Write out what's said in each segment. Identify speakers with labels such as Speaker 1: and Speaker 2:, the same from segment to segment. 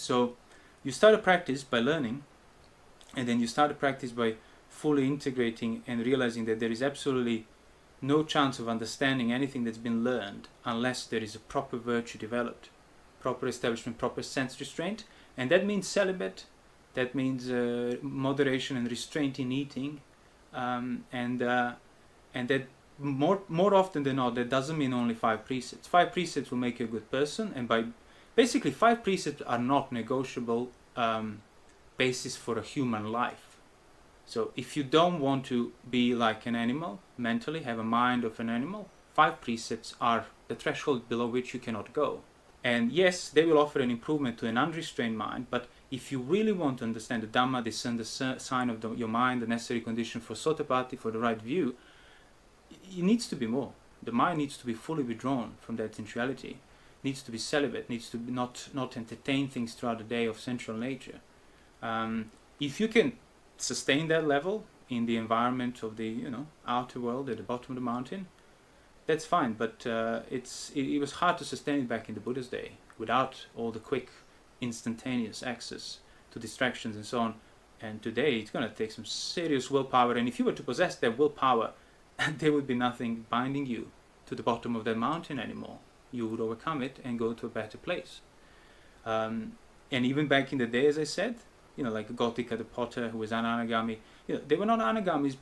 Speaker 1: So you start a practice by learning, and then you start a practice by fully integrating and realizing that there is absolutely no chance of understanding anything that's been learned unless there is a proper virtue developed, proper establishment, proper sense restraint. And that means celibate, that means moderation and restraint in eating, and that more often than not, that doesn't mean only 5 precepts. 5 precepts will make you a good person, and by basically 5 precepts are not negotiable basis for a human life. So if you don't want to be like an animal mentally, have a mind of an animal, 5 precepts are the threshold below which you cannot go. And yes, they will offer an improvement to an unrestrained mind, but if you really want to understand the Dhamma, discern the sign of your mind, the necessary condition for Sotapanna, for the right view, it needs to be more. The mind needs to be fully withdrawn from that sensuality, needs to be celibate, needs to be not entertain things throughout the day of sensual nature. If you can sustain that level in the environment of the outer world at the bottom of the mountain, that's fine, but it was hard to sustain it back in the Buddha's day without all the quick, instantaneous access to distractions and so on. And today it's going to take some serious willpower, and if you were to possess that willpower, there would be nothing binding you to the bottom of that mountain anymore. You would overcome it and go to a better place. And even back in the day, as I said, like Gotika the potter who was an anagami, they were not anagamis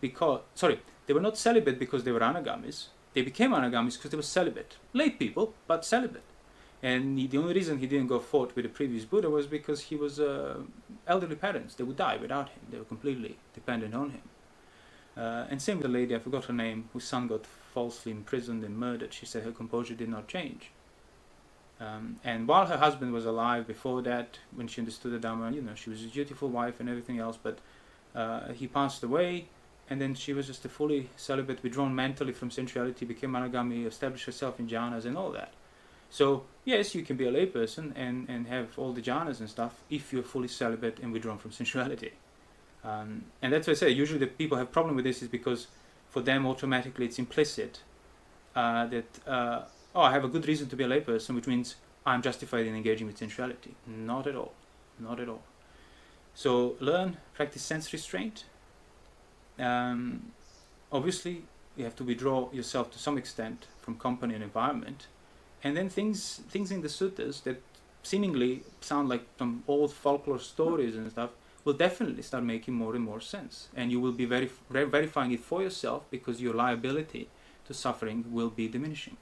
Speaker 1: they were not celibate because they were anagamis. They became anagamis because they were celibate. Lay people, but celibate. And the only reason he didn't go forth with the previous Buddha was because he was elderly parents. They would die without him. They were completely dependent on him. And same with the lady, I forgot her name, whose son got falsely imprisoned and murdered. She said her composure did not change. And while her husband was alive before that, when she understood the Dhamma, she was a dutiful wife and everything else, but he passed away, and then she was just a fully celibate, withdrawn mentally from sensuality, became anagami, established herself in jhanas and all that. So, yes, you can be a layperson and have all the jhanas and stuff if you're fully celibate and withdrawn from sensuality. And that's why I say, usually the people have problem with this is because for them automatically it's implicit that I have a good reason to be a layperson, which means I'm justified in engaging with sensuality. Not at all. Not at all. So learn, practice sense restraint. Obviously, you have to withdraw yourself to some extent from company and environment. And then things in the suttas that seemingly sound like some old folklore stories and stuff will definitely start making more and more sense. And you will be verifying it for yourself, because your liability to suffering will be diminishing.